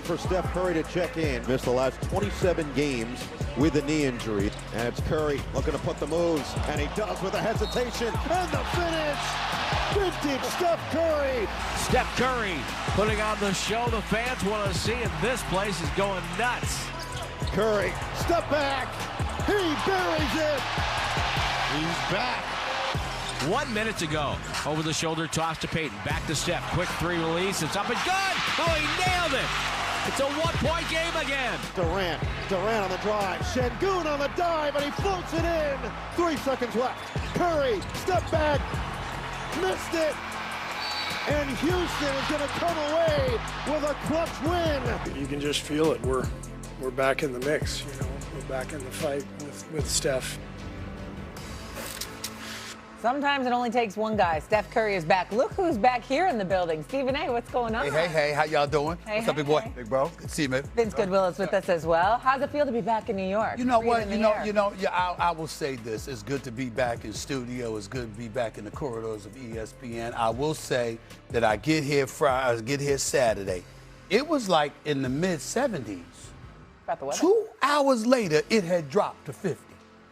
for Steph Curry to check in. Missed the last 27 games with a knee injury. And it's Curry looking to put the moves, and he does with a hesitation. And the finish! Vintage Steph Curry! Steph Curry putting on the show the fans want to see, and this place is going nuts. Curry, step back! He buries it! He's back! 1 minute to go. Over the shoulder toss to Payton. Back to Steph. Quick three release. It's up and good. Oh, he nailed it. It's a one-point game again. Durant on the drive. Şengün on the dive, and he floats it in. 3 seconds left. Curry, step back. Missed it. And Houston is going to come away with a clutch win. You can just feel it. We're back in the mix. You know, we're back in the fight with Steph. Sometimes it only takes one guy. Steph Curry is back. Look who's back here in the building. Stephen A., what's going on? Hey, how y'all doing? Hey, what's up, big boy? hey. Big bro. Good to see you, man. Vince Goodwill is with us as well. How's it feel to be back in New York? You know what? Yeah. I will say this. It's good to be back in studio. It's good to be back in the corridors of ESPN. I will say that I get here Saturday. It was like in the mid-70s. About the weather? 2 hours later, it had dropped to 50.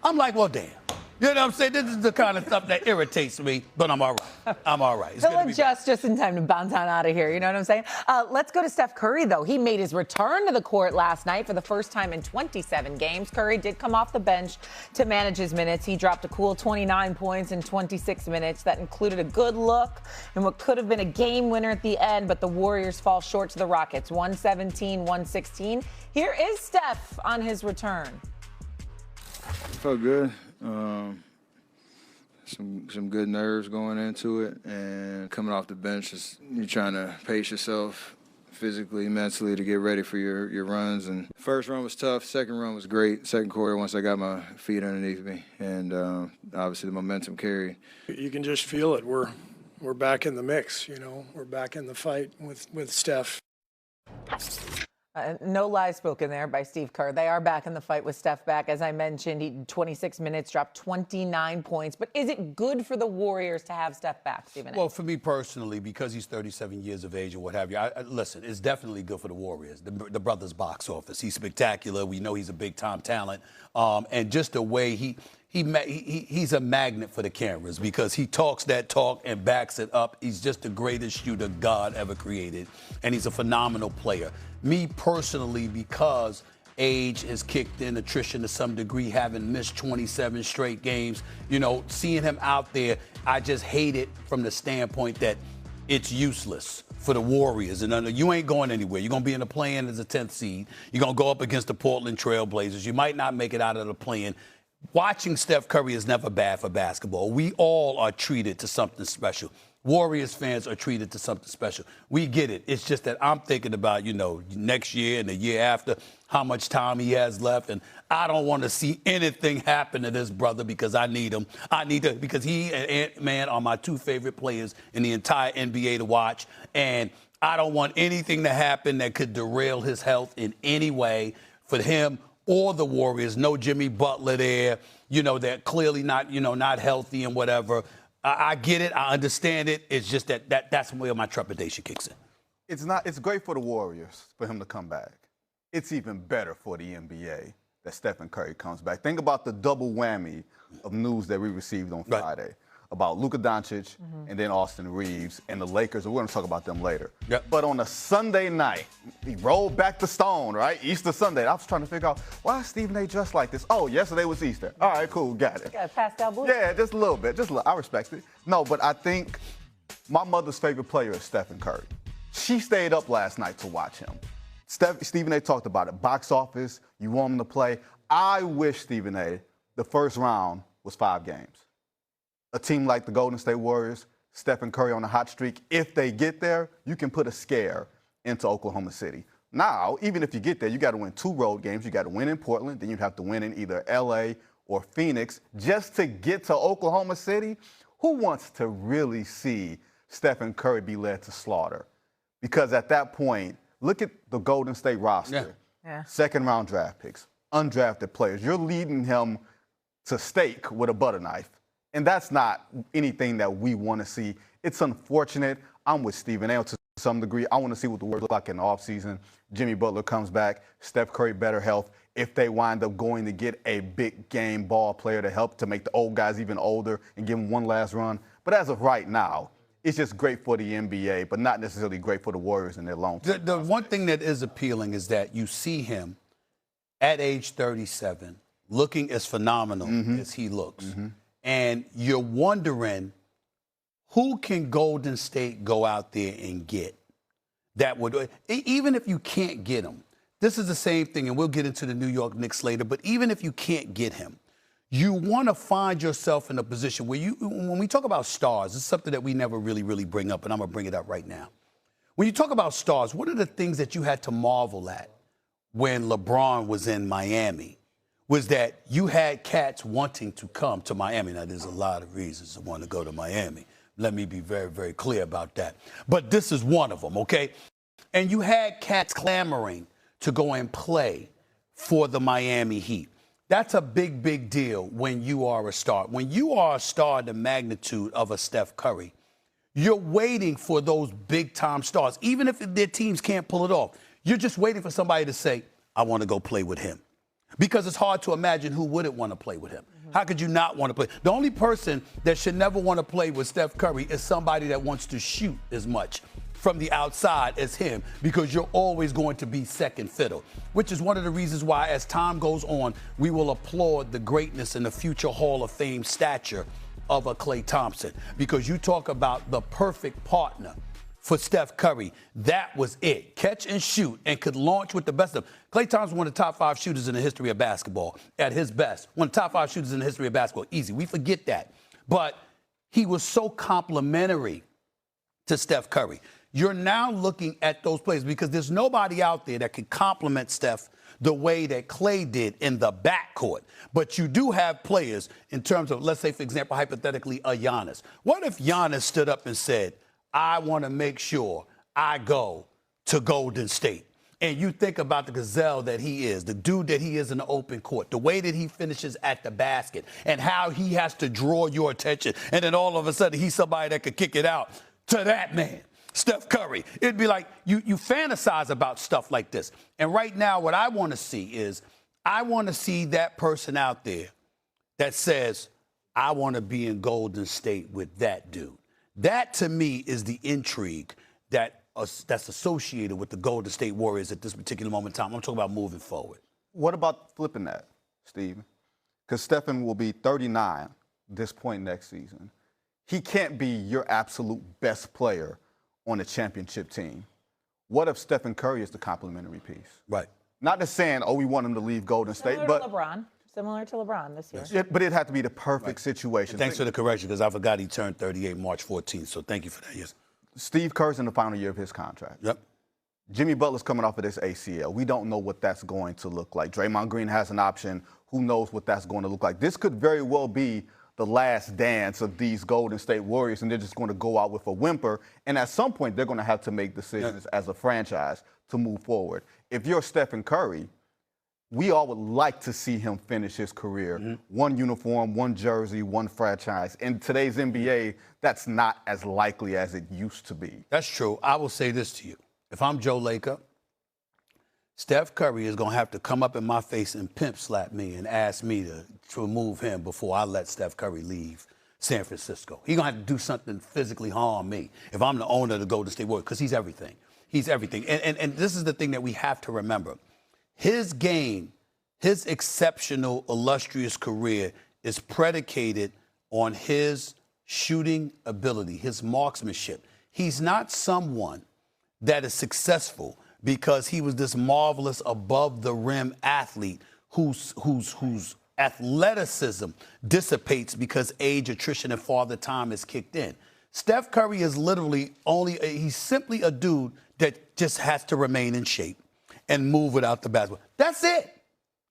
I'm like, well, damn. You know what I'm saying? This is the kind of stuff that irritates me, but I'm all right. I'm all right. He'll adjust just in time to bounce on out of here. You know what I'm saying? Let's go to Steph Curry, though. He made his return to the court last night for the first time in 27 games. Curry did come off the bench to manage his minutes. He dropped a cool 29 points in 26 minutes. That included a good look and what could have been a game winner at the end, but the Warriors fall short to the Rockets, 117-116. Here is Steph on his return. Felt good. Some good nerves going into it, and coming off the bench, you're trying to pace yourself physically, mentally to get ready for your runs. And first run was tough. Second run was great. Second quarter, once I got my feet underneath me, and obviously the momentum carried. You can just feel it. We're back in the mix. You know, we're back in the fight with Steph. No lies spoken there by Steve Kerr. They are back in the fight with Steph back. As I mentioned, he 26 minutes, dropped 29 points. But is it good for the Warriors to have Steph back, Stephen A.? Well, for me personally, because he's 37 years of age or what have you, listen, it's definitely good for the Warriors. The brother's box office. He's spectacular. We know he's a big-time talent. And just the way he's a magnet for the cameras because he talks that talk and backs it up. He's just the greatest shooter God ever created, and he's a phenomenal player. Me personally, because age has kicked in, attrition to some degree, having missed 27 straight games, you know, seeing him out there, I just hate it from the standpoint that it's useless for the Warriors. And you ain't going anywhere. You're going to be in the play-in as a 10th seed. You're going to go up against the Portland Trail Blazers. You might not make it out of the play-in. Watching Steph Curry is never bad for basketball. We all are treated to something special. Warriors fans are treated to something special. We get it. It's just that I'm thinking about, you know, next year and the year after, how much time he has left. And I don't want to see anything happen to this brother because I need him. Because he and Ant-Man are my two favorite players in the entire NBA to watch. And I don't want anything to happen that could derail his health in any way for him or the Warriors. No Jimmy Butler there. You know, they're clearly not, you know, not healthy and whatever. I get it. I understand it. It's just that's where my trepidation kicks in. It's great for the Warriors for him to come back. It's even better for the NBA that Stephen Curry comes back. Think about the double whammy of news that we received on Friday about Luka Doncic and then Austin Reeves and the Lakers. And we're going to talk about them later. Yep. But on a Sunday night, he rolled back to Stone, right? Easter Sunday. I was trying to figure out, why is Stephen A. dressed like this? Oh, yesterday was Easter. All right, cool, got it. Got a pastel blue? Yeah, just a little bit. I respect it. No, but I think my mother's favorite player is Stephen Curry. She stayed up last night to watch him. Stephen A. talked about it. Box office, you want him to play. I wish, Stephen A., the first round was 5 games. A team like the Golden State Warriors, Stephen Curry on a hot streak, if they get there, you can put a scare into Oklahoma City. Now, even if you get there, you got to win 2 road games. You got to win in Portland, then you have to win in either L.A. or Phoenix just to get to Oklahoma City. Who wants to really see Stephen Curry be led to slaughter? Because at that point, look at the Golden State roster. Yeah. Second-round draft picks, undrafted players. You're leading him to steak with a butter knife. And that's not anything that we want to see. It's unfortunate. I'm with Stephen A. some degree. I want to see what the Warriors look like in the offseason. Jimmy Butler comes back, Steph Curry better health. If they wind up going to get a big game ball player to help to make the old guys even older and give them one last run. But as of right now, it's just great for the NBA, but not necessarily great for the Warriors in their long term. The one thing that is appealing is that you see him at age 37 looking as phenomenal as he looks. And you're wondering, who can Golden State go out there and get that would, even if you can't get him, this is the same thing, and we'll get into the New York Knicks later, but even if you can't get him, you want to find yourself in a position where when we talk about stars, it's something that we never really bring up, and I'm going to bring it up right now. When you talk about stars, what are the things that you had to marvel at when LeBron was in Miami? Was that you had cats wanting to come to Miami. Now, there's a lot of reasons to want to go to Miami. Let me be very clear about that. But this is one of them, okay? And you had cats clamoring to go and play for the Miami Heat. That's a big deal when you are a star. When you are a star the magnitude of a Steph Curry, you're waiting for those big-time stars. Even if their teams can't pull it off, you're just waiting for somebody to say, I want to go play with him. Because it's hard to imagine who wouldn't want to play with him. How could you not want to play? The only person that should never want to play with Steph Curry is somebody that wants to shoot as much from the outside as him, because you're always going to be second fiddle, which is one of the reasons why, as time goes on, we will applaud the greatness and the future Hall of Fame stature of a Klay Thompson, because you talk about the perfect partner for Steph Curry. That was it. Catch and shoot, and could launch with the best of them. Klay Thompson, one of the top 5 shooters in the history of basketball at his best. One of the top 5 shooters in the history of basketball. Easy. We forget that. But he was so complimentary to Steph Curry. You're now looking at those players because there's nobody out there that can complement Steph the way that Klay did in the backcourt. But you do have players in terms of, let's say, for example, hypothetically, a Giannis. What if Giannis stood up and said, I want to make sure I go to Golden State? And you think about the gazelle that he is, the dude that he is in the open court, the way that he finishes at the basket, and how he has to draw your attention. And then all of a sudden, he's somebody that could kick it out to that man, Steph Curry. It'd be like you fantasize about stuff like this. And right now, what I want to see is I want to see that person out there that says, I want to be in Golden State with that dude. That, to me, is the intrigue that's associated with the Golden State Warriors at this particular moment in time. I'm talking about moving forward. What about flipping that, Steve? Because Stephen will be 39 this point next season. He can't be your absolute best player on a championship team. What if Stephen Curry is the complementary piece? Right. Not just saying, oh, we want him to leave Golden State, but Similar to LeBron this year. But it'd have to be the perfect situation. Thanks for the correction, because I forgot he turned 38 March 14th, so thank you for that, yes. Steve Kerr's in the final year of his contract. Yep. Jimmy Butler's coming off of this ACL. We don't know what that's going to look like. Draymond Green has an option. Who knows what that's going to look like? This could very well be the last dance of these Golden State Warriors, and they're just going to go out with a whimper. And at some point, they're going to have to make decisions as a franchise to move forward. If you're Stephen Curry, we all would like to see him finish his career. One uniform, one jersey, one franchise. In today's NBA, that's not as likely as it used to be. That's true. I will say this to you. If I'm Joe Lacob, Steph Curry is going to have to come up in my face and pimp slap me and ask me to remove him before I let Steph Curry leave San Francisco. He's going to have to do something physically harm me if I'm the owner of the Golden State Warriors, because he's everything. He's everything. And this is the thing that we have to remember. His game, his exceptional, illustrious career is predicated on his shooting ability, his marksmanship. He's not someone that is successful because he was this marvelous above-the-rim athlete whose athleticism dissipates because age, attrition, and father time is kicked in. Steph Curry is literally he's simply a dude that just has to remain in shape and move without the basketball. That's it.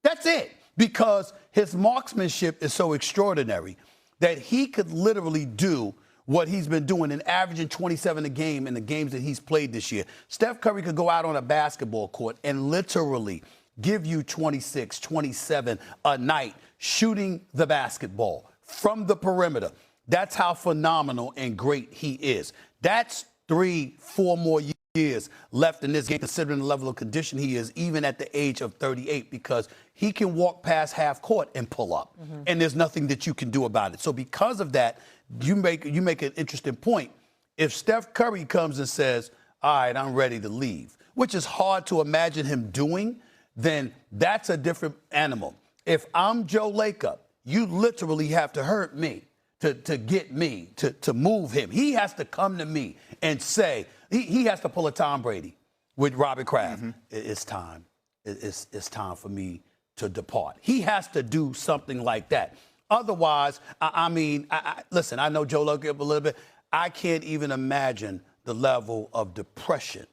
That's it. Because his marksmanship is so extraordinary that he could literally do what he's been doing and averaging 27 a game in the games that he's played this year. Steph Curry could go out on a basketball court and literally give you 26, 27 a night shooting the basketball from the perimeter. That's how phenomenal and great he is. That's 3-4 more years left in this game, considering the level of condition he is, even at the age of 38, because he can walk past half court and pull up, and there's nothing that you can do about it. So because of that, you make an interesting point. If Steph Curry comes and says, all right, I'm ready to leave, which is hard to imagine him doing, then that's a different animal. If I'm Joe Lacob, you literally have to hurt me to get me to move him. He has to come to me and say, he has to pull a Tom Brady with Robert Kraft. It's time. It's time for me to depart. He has to do something like that. Otherwise, listen, I know Joe Lacob a little bit. I can't even imagine the level of depression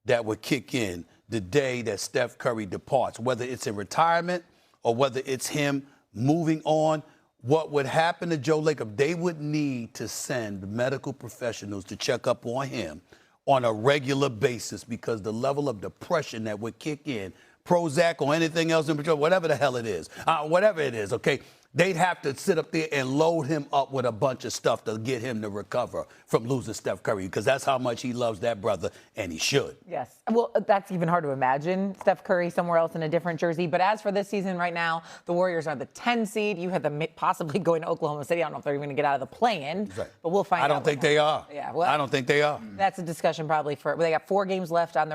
that would kick in the day that Steph Curry departs, whether it's in retirement or whether it's him moving on. What would happen to Joe Lacob? They would need to send medical professionals to check up on him on a regular basis, because the level of depression that would kick in, Prozac or anything else in particular, whatever the hell it is, okay? They'd have to sit up there and load him up with a bunch of stuff to get him to recover from losing Steph Curry, because that's how much he loves that brother, and he should. Yes. Well, that's even hard to imagine Steph Curry somewhere else in a different jersey. But as for this season right now, the Warriors are the 10 seed. You had them possibly going to Oklahoma City. I don't know if they're even going to get out of the play-in, Right. But we'll find out. I don't think they are. Yeah, well, I don't think they are. That's a discussion probably they got 4 games left on their